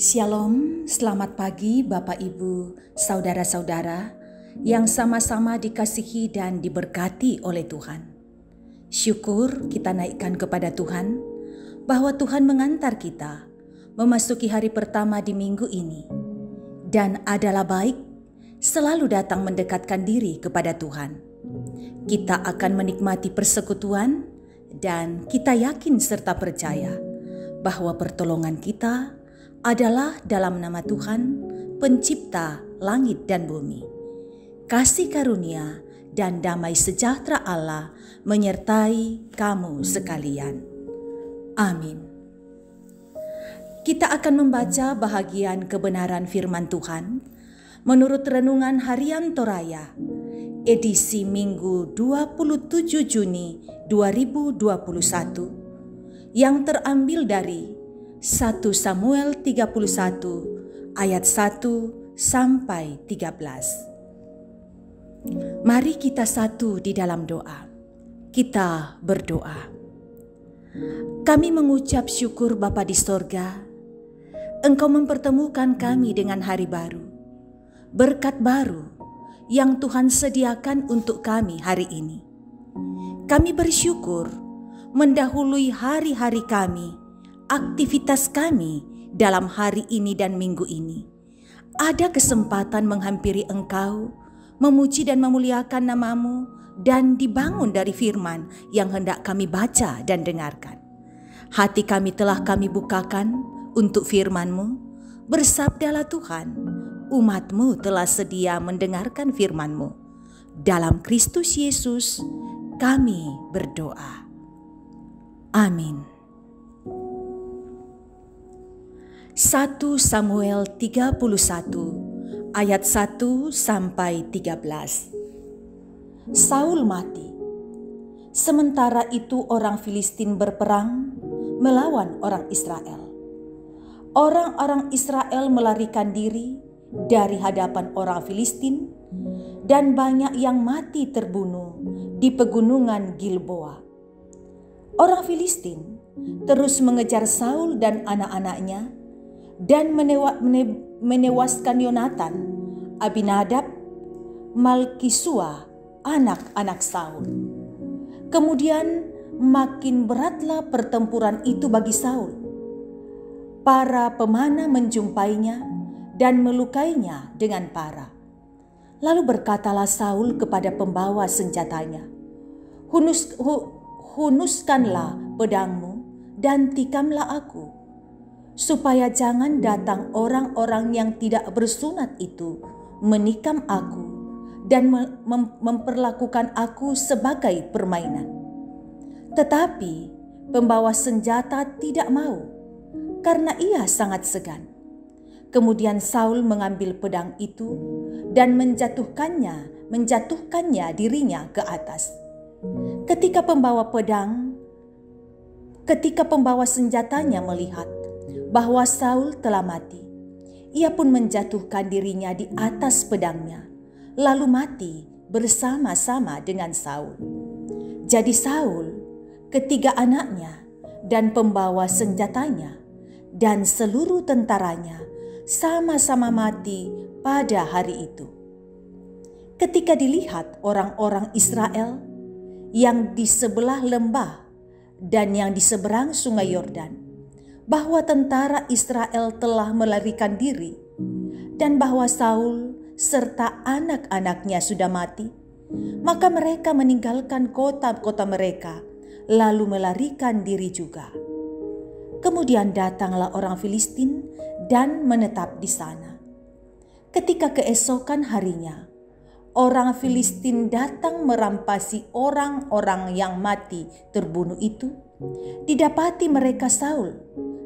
Shalom, selamat pagi Bapak Ibu, saudara-saudara yang sama-sama dikasihi dan diberkati oleh Tuhan. Syukur kita naikkan kepada Tuhan bahwa Tuhan mengantar kita memasuki hari pertama di minggu ini. Dan adalah baik selalu datang mendekatkan diri kepada Tuhan. Kita akan menikmati persekutuan dan kita yakin serta percaya bahwa pertolongan kita adalah dalam nama Tuhan, pencipta langit dan bumi. Kasih karunia dan damai sejahtera Allah menyertai kamu sekalian. Amin. Kita akan membaca bahagian kebenaran firman Tuhan menurut Renungan Harian Toraya, edisi Minggu 27 Juni 2021, yang terambil dari 1 Samuel 31 ayat 1 sampai 13. Mari kita satu di dalam doa. Kita berdoa. Kami mengucap syukur Bapa di sorga, Engkau mempertemukan kami dengan hari baru, berkat baru yang Tuhan sediakan untuk kami hari ini. Kami bersyukur mendahului hari-hari kami, aktivitas kami dalam hari ini dan minggu ini. Ada kesempatan menghampiri Engkau, memuji dan memuliakan nama-Mu, dan dibangun dari firman yang hendak kami baca dan dengarkan. Hati kami telah kami bukakan untuk firman-Mu. Bersabdalah Tuhan, umat-Mu telah sedia mendengarkan firman-Mu. Dalam Kristus Yesus kami berdoa. Amin. 1 Samuel 31 ayat 1 sampai 13. Saul mati. Sementara itu orang Filistin berperang melawan orang Israel. Orang-orang Israel melarikan diri dari hadapan orang Filistin dan banyak yang mati terbunuh di pegunungan Gilboa. Orang Filistin terus mengejar Saul dan anak-anaknya dan menewaskan Yonatan, Abinadab, Malkisua, anak-anak Saul. Kemudian makin beratlah pertempuran itu bagi Saul. Para pemanah menjumpainya dan melukainya dengan parah. Lalu berkatalah Saul kepada pembawa senjatanya, "Hunuskanlah pedangmu dan tikamlah aku, supaya jangan datang orang-orang yang tidak bersunat itu menikam aku dan memperlakukan aku sebagai permainan." Tetapi pembawa senjata tidak mau, karena ia sangat segan. Kemudian Saul mengambil pedang itu dan menjatuhkannya dirinya ke atas. Ketika pembawa senjatanya melihat bahwa Saul telah mati, ia pun menjatuhkan dirinya di atas pedangnya, lalu mati bersama-sama dengan Saul. Jadi Saul, ketiga anaknya, dan pembawa senjatanya, dan seluruh tentaranya sama-sama mati pada hari itu. Ketika dilihat orang-orang Israel yang di sebelah lembah dan yang di seberang sungai Yordan, bahwa tentara Israel telah melarikan diri dan bahwa Saul serta anak-anaknya sudah mati, maka mereka meninggalkan kota-kota mereka lalu melarikan diri juga. Kemudian datanglah orang Filistin dan menetap di sana. Ketika keesokan harinya, orang Filistin datang merampasi orang-orang yang mati terbunuh itu. Didapati mereka Saul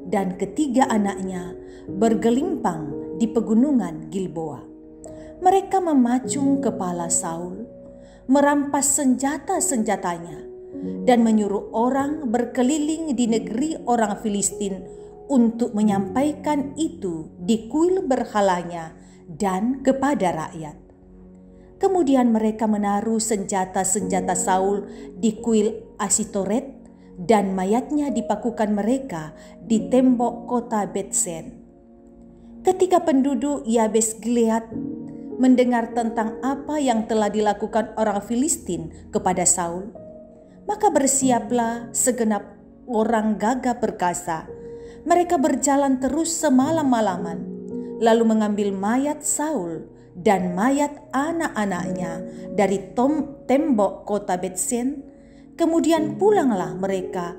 dan ketiga anaknya bergelimpang di pegunungan Gilboa. Mereka memacung kepala Saul, merampas senjata-senjatanya, dan menyuruh orang berkeliling di negeri orang Filistin untuk menyampaikan itu di kuil berhalanya dan kepada rakyat. Kemudian mereka menaruh senjata-senjata Saul di kuil Asitoret dan mayatnya dipakukan mereka di tembok kota Betsen. Ketika penduduk Yabes Gilead mendengar tentang apa yang telah dilakukan orang Filistin kepada Saul, maka bersiaplah segenap orang gagah perkasa. Mereka berjalan terus semalam-malaman, lalu mengambil mayat Saul dan mayat anak-anaknya dari tembok kota Betsen. Kemudian pulanglah mereka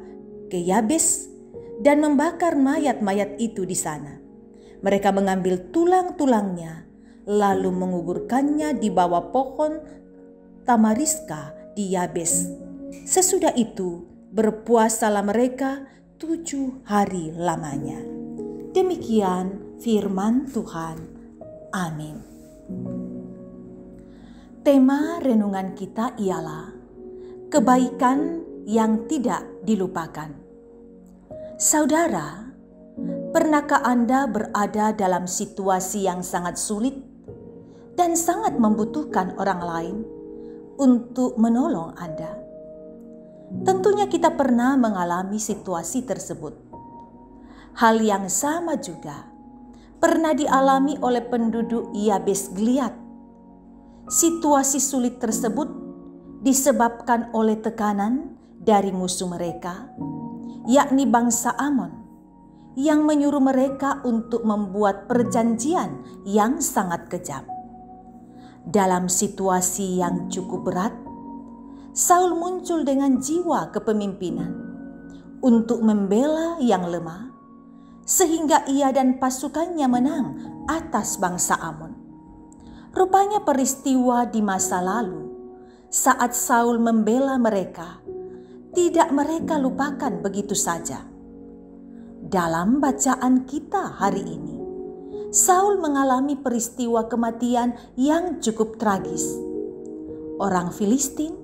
ke Yabes dan membakar mayat-mayat itu di sana. Mereka mengambil tulang-tulangnya, lalu menguburkannya di bawah pohon tamariska di Yabes. Sesudah itu berpuasalah mereka 7 hari lamanya. Demikian firman Tuhan. Amin. Tema renungan kita ialah kebaikan yang tidak dilupakan. Saudara, pernahkah Anda berada dalam situasi yang sangat sulit dan sangat membutuhkan orang lain untuk menolong Anda? Tentunya kita pernah mengalami situasi tersebut. Hal yang sama juga pernah dialami oleh penduduk Yabes Gilead. Situasi sulit tersebut disebabkan oleh tekanan dari musuh mereka, yakni bangsa Amon, yang menyuruh mereka untuk membuat perjanjian yang sangat kejam. Dalam situasi yang cukup berat, Saul muncul dengan jiwa kepemimpinan untuk membela yang lemah, sehingga ia dan pasukannya menang atas bangsa Amon. Rupanya peristiwa di masa lalu, saat Saul membela mereka, tidak mereka lupakan begitu saja. Dalam bacaan kita hari ini, Saul mengalami peristiwa kematian yang cukup tragis. Orang Filistin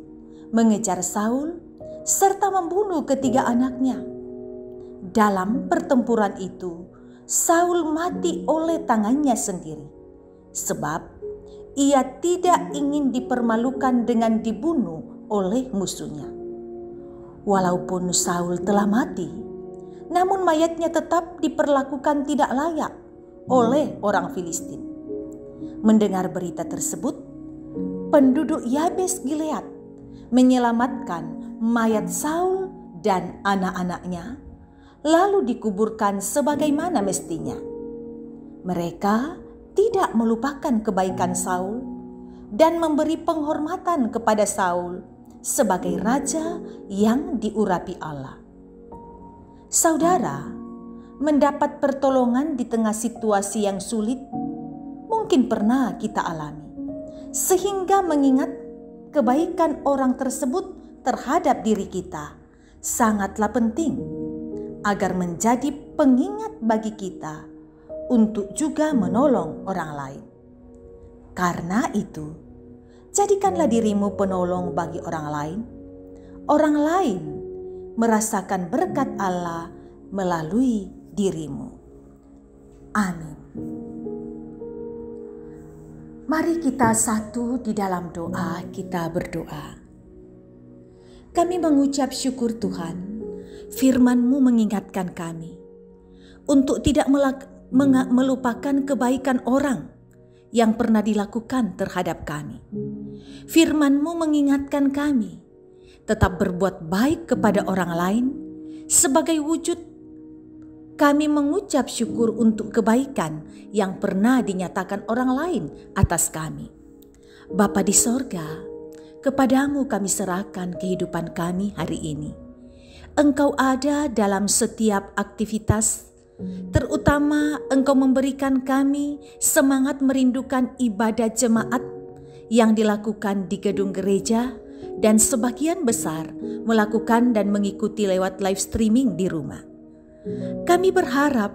mengejar Saul serta membunuh ketiga anaknya. Dalam pertempuran itu, Saul mati oleh tangannya sendiri, sebab ia tidak ingin dipermalukan dengan dibunuh oleh musuhnya. Walaupun Saul telah mati, namun mayatnya tetap diperlakukan tidak layak oleh orang Filistin. Mendengar berita tersebut, penduduk Yabes Gilead menyelamatkan mayat Saul dan anak-anaknya, lalu dikuburkan sebagaimana mestinya. Mereka tidak melupakan kebaikan Saul dan memberi penghormatan kepada Saul sebagai raja yang diurapi Allah. Saudara, mendapat pertolongan di tengah situasi yang sulit mungkin pernah kita alami, sehingga mengingat kebaikan orang tersebut terhadap diri kita sangatlah penting agar menjadi pengingat bagi kita untuk juga menolong orang lain. Karena itu, jadikanlah dirimu penolong bagi orang lain. Orang lain merasakan berkat Allah melalui dirimu. Amin. Mari kita satu di dalam doa, kita berdoa. Kami mengucap syukur Tuhan, firman-Mu mengingatkan kami untuk tidak melupakan kebaikan orang yang pernah dilakukan terhadap kami. Firman-Mu mengingatkan kami tetap berbuat baik kepada orang lain sebagai wujud kami mengucap syukur untuk kebaikan yang pernah dinyatakan orang lain atas kami. Bapa di sorga, kepadamu kami serahkan kehidupan kami hari ini. Engkau ada dalam setiap aktivitas, terutama Engkau memberikan kami semangat merindukan ibadah jemaat yang dilakukan di gedung gereja dan sebagian besar melakukan dan mengikuti lewat live streaming di rumah. Kami berharap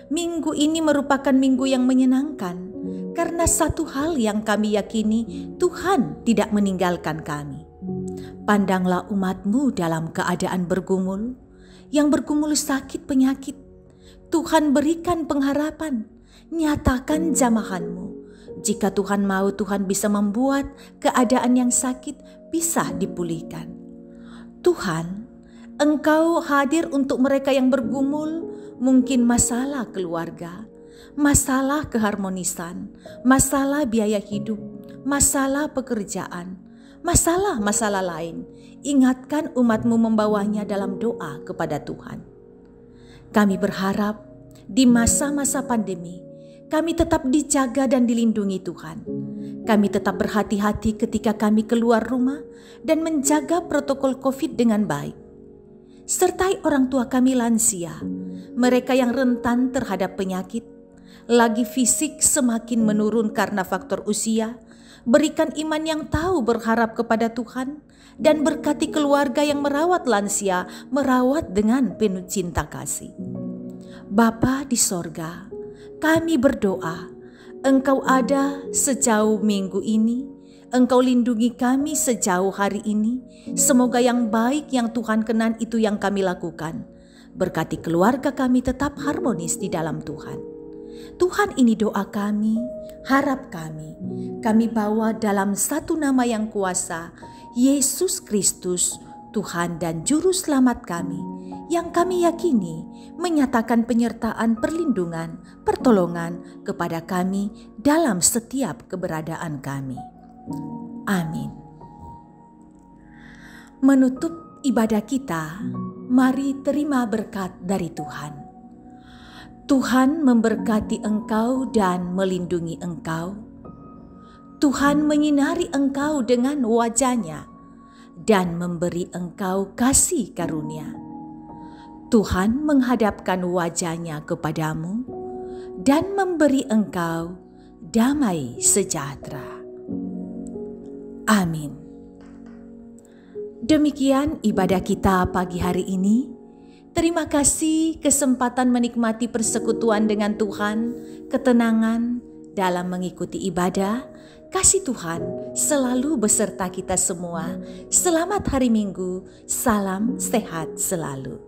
minggu ini merupakan minggu yang menyenangkan karena satu hal yang kami yakini, Tuhan tidak meninggalkan kami. Pandanglah umat-Mu dalam keadaan bergumul, yang bergumul sakit penyakit. Tuhan berikan pengharapan, nyatakan jamahan-Mu. Jika Tuhan mau, Tuhan bisa membuat keadaan yang sakit bisa dipulihkan. Tuhan, Engkau hadir untuk mereka yang bergumul, mungkin masalah keluarga, masalah keharmonisan, masalah biaya hidup, masalah pekerjaan, masalah-masalah lain. Ingatkan umat-Mu membawanya dalam doa kepada Tuhan. Kami berharap di masa-masa pandemi, kami tetap dijaga dan dilindungi Tuhan. Kami tetap berhati-hati ketika kami keluar rumah dan menjaga protokol COVID dengan baik. Sertai orang tua kami lansia, mereka yang rentan terhadap penyakit, lagi fisik semakin menurun karena faktor usia. Berikan iman yang tahu berharap kepada Tuhan dan berkati keluarga yang merawat lansia, merawat dengan penuh cinta kasih. Bapa di sorga, kami berdoa, Engkau ada sejauh minggu ini, Engkau lindungi kami sejauh hari ini. Semoga yang baik yang Tuhan kenan itu yang kami lakukan. Berkati keluarga kami tetap harmonis di dalam Tuhan. Tuhan, ini doa kami, harap kami. Kami bawa dalam satu nama yang kuasa, Yesus Kristus, Tuhan dan Juru Selamat kami, yang kami yakini menyatakan penyertaan perlindungan, pertolongan kepada kami dalam setiap keberadaan kami. Amin. Menutup ibadah kita, mari terima berkat dari Tuhan. Tuhan memberkati engkau dan melindungi engkau. Tuhan menyinari engkau dengan wajah-Nya dan memberi engkau kasih karunia. Tuhan menghadapkan wajah-Nya kepadamu dan memberi engkau damai sejahtera. Amin. Demikian ibadah kita pagi hari ini. Terima kasih kesempatan menikmati persekutuan dengan Tuhan, ketenangan dalam mengikuti ibadah. Kasih Tuhan selalu beserta kita semua. Selamat hari Minggu, salam sehat selalu.